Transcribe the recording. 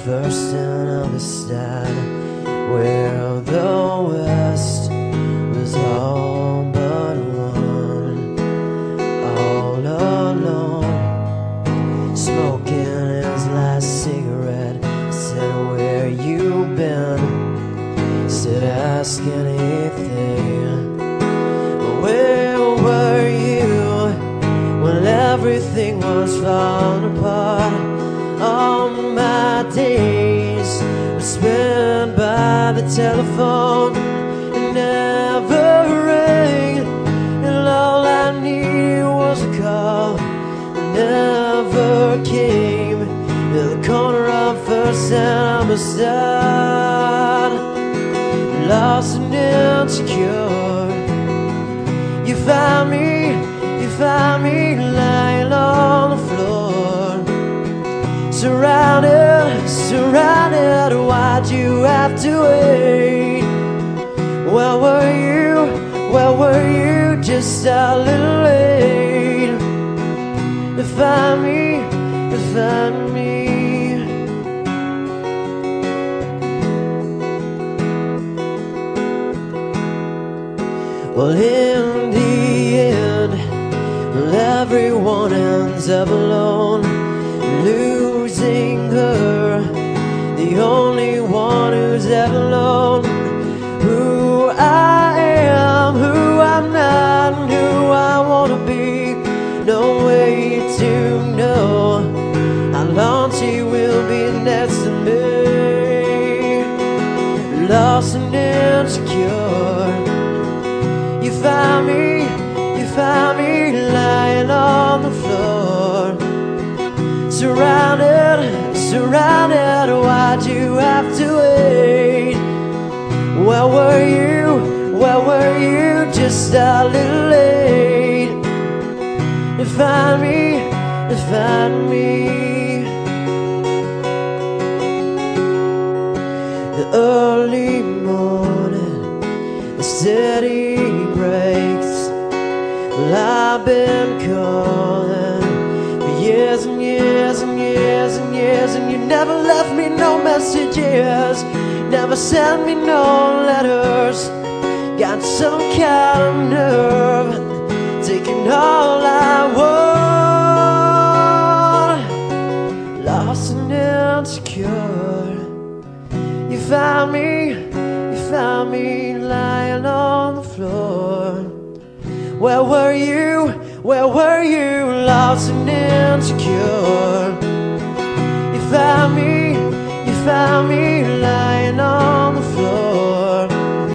first and understand where the West was all but one, all alone, smoking his last cigarette. Said, where you been? Said, ask anything. Where were you when everything was falling apart? All my days were spent by the telephone. It never rang, and all I needed was a call. It never came to the corner of First and Amistad. Lost and insecure, you found me lying on the floor. Surrounded, why'd you have to wait? Where were you just a little late? To find me. Well, in the end, everyone ends up alone, losing her, the only one who's ever known who I am, who I'm not, and who I wanna be. No way to know how long she will be next to me. Lost and insecure, you found me lying on the floor. Surrounded, why'd you have to wait? Where were you just a little late? To find me. The early morning, the steady breaks. Well, I've been calling for years and years and years and years, and you never left me no messages, never sent me no letters. Got some kind of nerve, taking all I want. Lost and insecure, you found me lying on the floor. Where were you? Lost and insecure, you found me